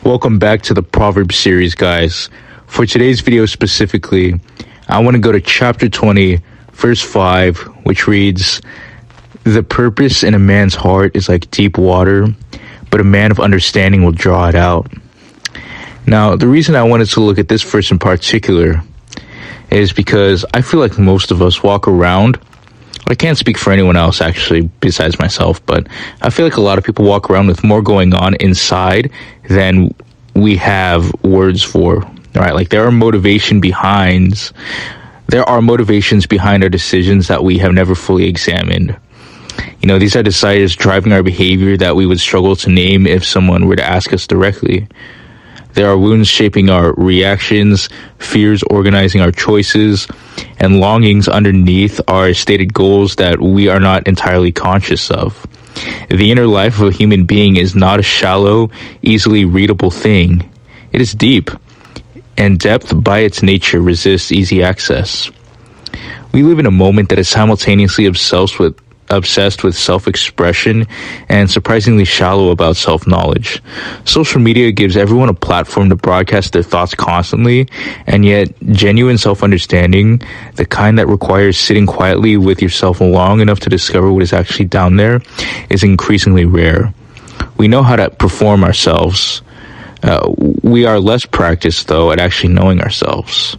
Welcome back to the Proverbs series, guys. For today's video specifically, I want to go to chapter 20, verse 5, which reads, "The purpose in a man's heart is like deep water, but a man of understanding will draw it out." Now, the reason I wanted to look at this verse in particular is because I feel like most of us walk around, I can't speak for anyone else actually besides myself, but I feel like a lot of people walk around with more going on inside than we have words for. All right, like there are motivations behind our decisions that we have never fully examined. You know, these are desires driving our behavior that we would struggle to name if someone were to ask us directly. There are wounds shaping our reactions, fears organizing our choices, and longings underneath our stated goals that we are not entirely conscious of. The inner life of a human being is not a shallow, easily readable thing. It is deep, and depth by its nature resists easy access. We live in a moment that is simultaneously obsessed with self-expression and surprisingly shallow about self-knowledge. Social media gives everyone a platform to broadcast their thoughts constantly, and yet genuine self-understanding, the kind that requires sitting quietly with yourself long enough to discover what is actually down there, is increasingly rare. We know how to perform ourselves. We are less practiced, though, at actually knowing ourselves.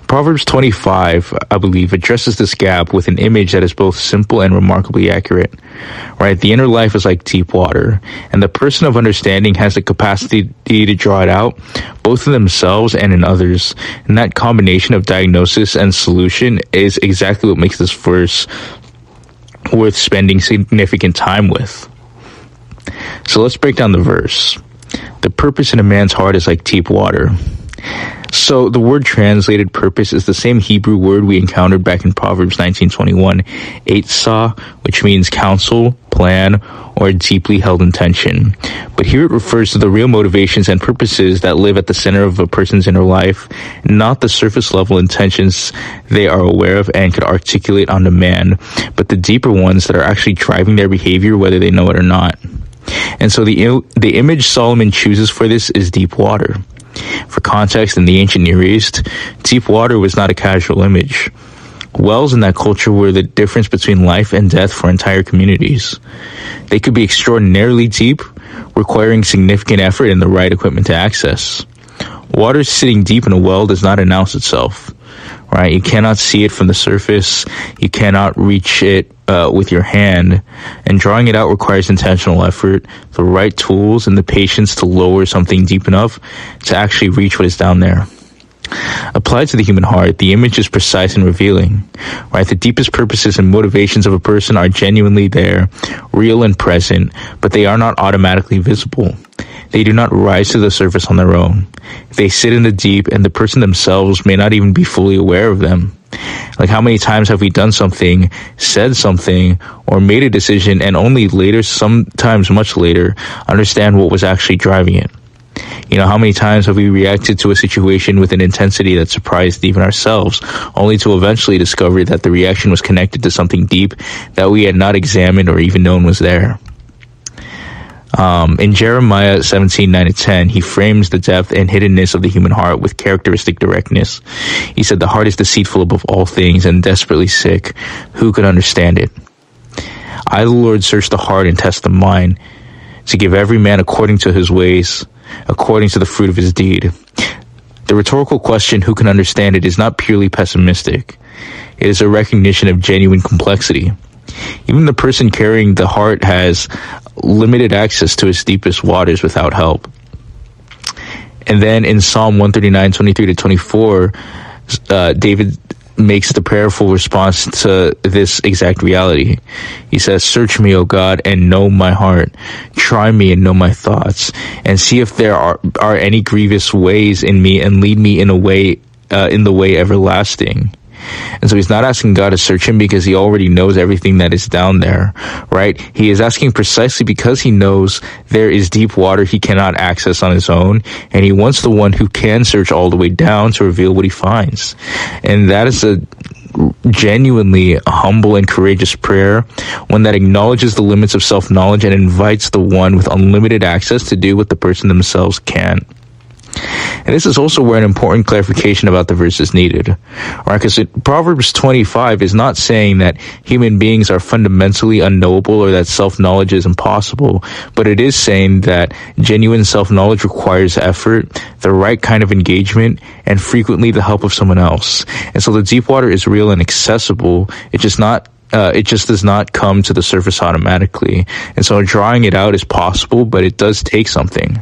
Proverbs 25, I believe, addresses this gap with an image that is both simple and remarkably accurate. Right? The inner life is like deep water, and the person of understanding has the capacity to draw it out, both in themselves and in others. And that combination of diagnosis and solution is exactly what makes this verse worth spending significant time with. So let's break down the verse. The purpose in a man's heart is like deep water. So the word translated purpose is the same Hebrew word we encountered back in Proverbs 19:21, eitzah, which means counsel, plan, or deeply held intention. But here it refers to the real motivations and purposes that live at the center of a person's inner life, not the surface level intentions they are aware of and could articulate on demand, but the deeper ones that are actually driving their behavior whether they know it or not. And so the image Solomon chooses for this is deep water. For context, in the ancient Near East, deep water was not a casual image. Wells in that culture were the difference between life and death for entire communities. They could be extraordinarily deep, requiring significant effort and the right equipment to access. Water sitting deep in a well does not announce itself, right? You cannot see it from the surface. You cannot reach it with your hand, and drawing it out requires intentional effort, the right tools, and the patience to lower something deep enough to actually reach what is down there. Applied to the human heart, the image is precise and revealing, right? The deepest purposes and motivations of a person are genuinely there, real and present, but they are not automatically visible. They do not rise to the surface on their own. They sit in the deep, and the person themselves may not even be fully aware of them. Like, how many times have we done something, said something, or made a decision, and only later, sometimes much later, understand what was actually driving it? You know, how many times have we reacted to a situation with an intensity that surprised even ourselves, only to eventually discover that the reaction was connected to something deep that we had not examined or even known was there? In Jeremiah 17:9-10, he frames the depth and hiddenness of the human heart with characteristic directness. He said, "The heart is deceitful above all things and desperately sick. Who could understand it? I, the Lord, search the heart and test the mind, to give every man according to his ways, according to the fruit of his deed." The rhetorical question, who can understand it, is not purely pessimistic. It is a recognition of genuine complexity. Even the person carrying the heart has limited access to its deepest waters without help. And then in Psalm 139:23-24, David makes the prayerful response to this exact reality. He says, "Search me, O God, and know my heart. Try me and know my thoughts, and see if there are any grievous ways in me, and lead me in the way everlasting." And so he's not asking God to search him because he already knows everything that is down there, right? He is asking precisely because he knows there is deep water he cannot access on his own, and he wants the one who can search all the way down to reveal what he finds. And that is genuinely humble and courageous prayer, one that acknowledges the limits of self-knowledge and invites the one with unlimited access to do what the person themselves can't. And this is also where an important clarification about the verse is needed, right? Because Proverbs 25 is not saying that human beings are fundamentally unknowable or that self-knowledge is impossible, but it is saying that genuine self-knowledge requires effort, the right kind of engagement, and frequently the help of someone else. And so the deep water is real and accessible. It just does not come to the surface automatically. And so drawing it out is possible, but it does take something.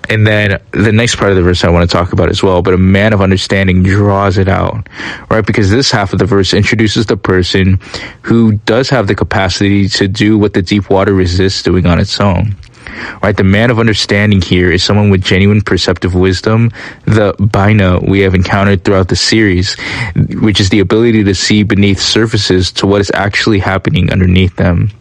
And then the next part of the verse I want to talk about as well, but a man of understanding draws it out, right? Because this half of the verse introduces the person who does have the capacity to do what the deep water resists doing on its own, right? The man of understanding here is someone with genuine perceptive wisdom, the bina we have encountered throughout the series, which is the ability to see beneath surfaces to what is actually happening underneath them.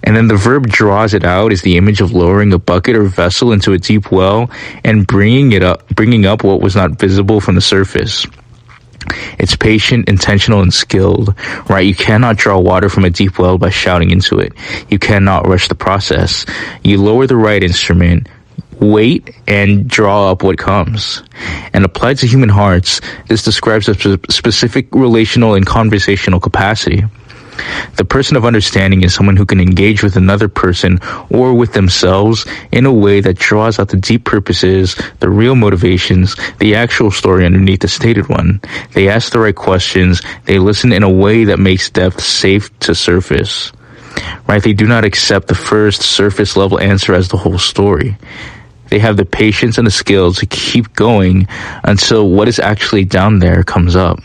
And then the verb draws it out is the image of lowering a bucket or vessel into a deep well and bringing up what was not visible from the surface. It's patient, intentional, and skilled, right? You cannot draw water from a deep well by shouting into it. You cannot rush the process. You lower the right instrument, wait, and draw up what comes. And applied to human hearts, this describes a specific relational and conversational capacity. The person of understanding is someone who can engage with another person or with themselves in a way that draws out the deep purposes, the real motivations, the actual story underneath the stated one. They ask the right questions. They listen in a way that makes depth safe to surface. Right? They do not accept the first surface level answer as the whole story. They have the patience and the skill to keep going until what is actually down there comes up.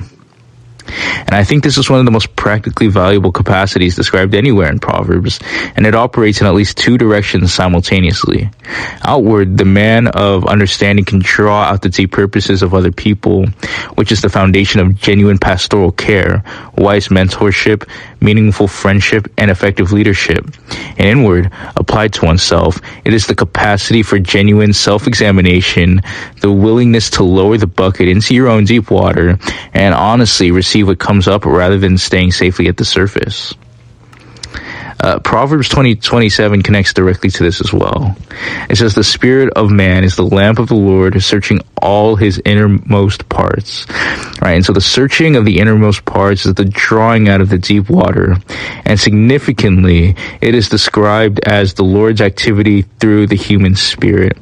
And I think this is one of the most practically valuable capacities described anywhere in Proverbs, and it operates in at least two directions simultaneously. Outward, the man of understanding can draw out the deep purposes of other people, which is the foundation of genuine pastoral care, wise mentorship, meaningful friendship, and effective leadership. And inward, applied to oneself, it is the capacity for genuine self-examination, the willingness to lower the bucket into your own deep water, and honestly receive what comes up rather than staying safely at the surface. Proverbs 20:27 connects directly to this as well. It says, "The spirit of man is the lamp of the Lord, searching all his innermost parts." Right, and so the searching of the innermost parts is the drawing out of the deep water. And significantly, it is described as the Lord's activity through the human spirit.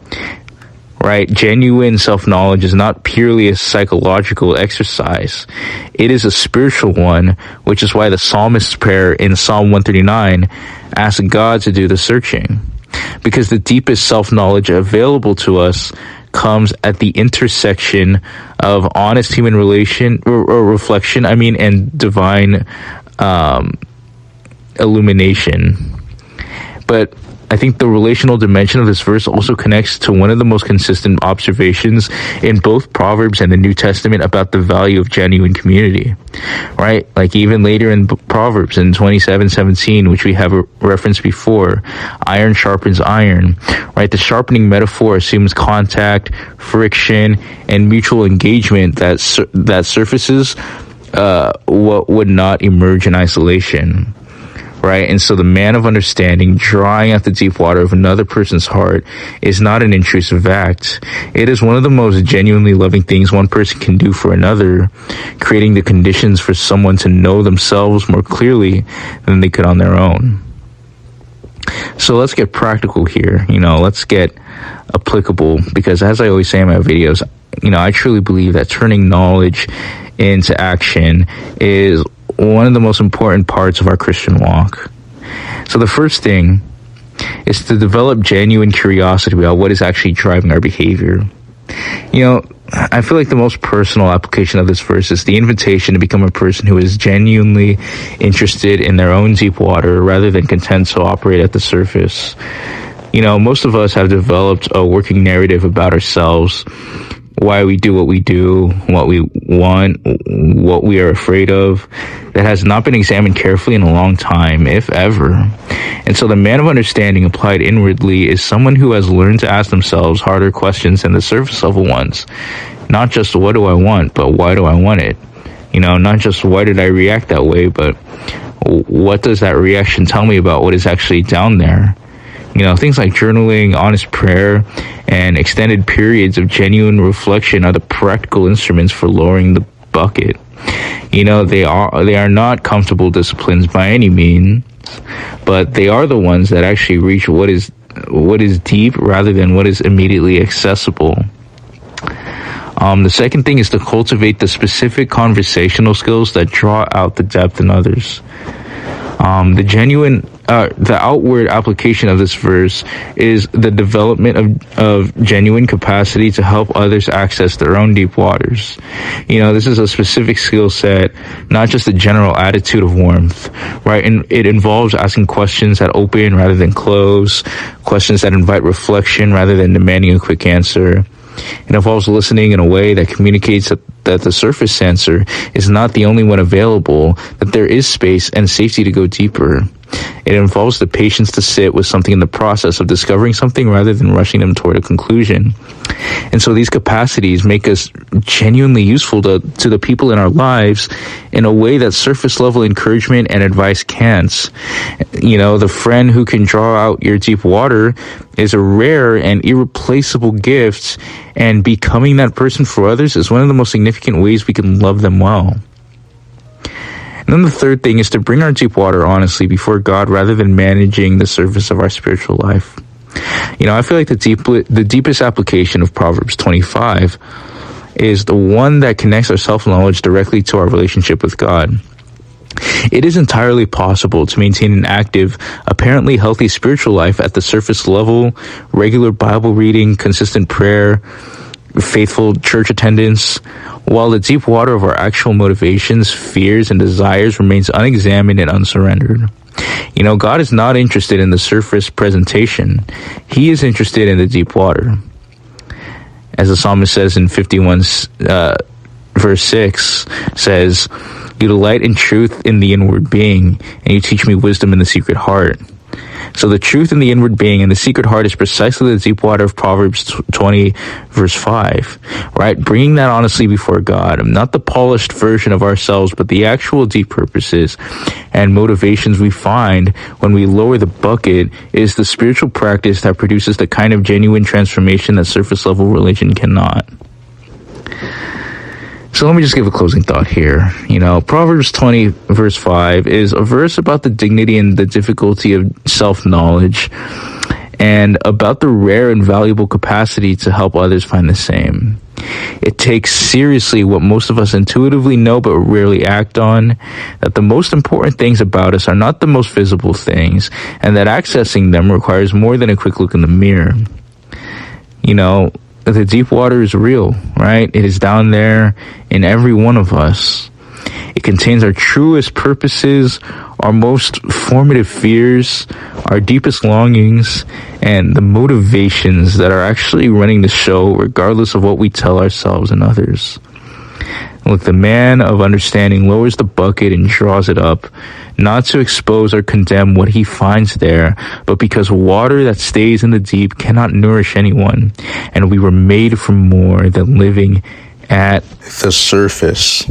Right? Genuine self-knowledge is not purely a psychological exercise. It is a spiritual one, which is why the psalmist's prayer in Psalm 139 asks God to do the searching. Because the deepest self-knowledge available to us comes at the intersection of honest human reflection, and divine illumination. But I think the relational dimension of this verse also connects to one of the most consistent observations in both Proverbs and the New Testament about the value of genuine community, right? Like even later in Proverbs in 27:17, which we have referenced before, iron sharpens iron, right? The sharpening metaphor assumes contact, friction, and mutual engagement that surfaces what would not emerge in isolation. Right? And so the man of understanding drawing out the deep water of another person's heart is not an intrusive act. It is one of the most genuinely loving things one person can do for another, creating the conditions for someone to know themselves more clearly than they could on their own. So let's get practical here. Let's get applicable, because as I always say in my videos, I truly believe that turning knowledge into action is one of the most important parts of our Christian walk. So the first thing is to develop genuine curiosity about what is actually driving our behavior. I feel like the most personal application of this verse is the invitation to become a person who is genuinely interested in their own deep water rather than content to operate at the surface. Most of us have developed a working narrative about ourselves, why we do what we do, what we want, what we are afraid of, that has not been examined carefully in a long time, if ever. And so the man of understanding applied inwardly is someone who has learned to ask themselves harder questions than the surface level ones. Not just what do I want, but why do I want it? Not just why did I react that way, but what does that reaction tell me about what is actually down there? Things like journaling, honest prayer, and extended periods of genuine reflection are the practical instruments for lowering the bucket. They are not comfortable disciplines by any means, but they are the ones that actually reach what is deep rather than what is immediately accessible. The second thing is to cultivate the specific conversational skills that draw out the depth in others. The outward application of this verse is the development of genuine capacity to help others access their own deep waters. This is a specific skill set, not just a general attitude of warmth, right? And it involves asking questions that open rather than close, questions that invite reflection rather than demanding a quick answer. It involves listening in a way that communicates that the surface answer is not the only one available, that there is space and safety to go deeper. It involves the patience to sit with something in the process of discovering something rather than rushing them toward a conclusion. And so these capacities make us genuinely useful to the people in our lives in a way that surface level encouragement and advice can't. The friend who can draw out your deep water is a rare and irreplaceable gift, and becoming that person for others is one of the most significant ways we can love them well. And then the third thing is to bring our deep water honestly before God rather than managing the surface of our spiritual life. I feel like the deepest application of Proverbs 25 is the one that connects our self-knowledge directly to our relationship with God. It is entirely possible to maintain an active, apparently healthy spiritual life at the surface level, regular Bible reading, consistent prayer, faithful church attendance, while the deep water of our actual motivations, fears, and desires remains unexamined and unsurrendered. God is not interested in the surface presentation. He is interested in the deep water. As the psalmist says in 51 verse 6, says, "You delight in truth in the inward being, and you teach me wisdom in the secret heart." So the truth in the inward being and the secret heart is precisely the deep water of Proverbs 20 verse 5, right? Bringing that honestly before God, not the polished version of ourselves, but the actual deep purposes and motivations we find when we lower the bucket is the spiritual practice that produces the kind of genuine transformation that surface level religion cannot. So let me just give a closing thought here. Proverbs 20 verse 5 is a verse about the dignity and the difficulty of self-knowledge and about the rare and valuable capacity to help others find the same. It takes seriously what most of us intuitively know but rarely act on, that the most important things about us are not the most visible things, and that accessing them requires more than a quick look in the mirror. The deep water is real, right? It is down there in every one of us. It contains our truest purposes, our most formative fears, our deepest longings, and the motivations that are actually running the show regardless of what we tell ourselves and others. Look, the man of understanding lowers the bucket and draws it up, not to expose or condemn what he finds there, but because water that stays in the deep cannot nourish anyone, and we were made for more than living at the surface.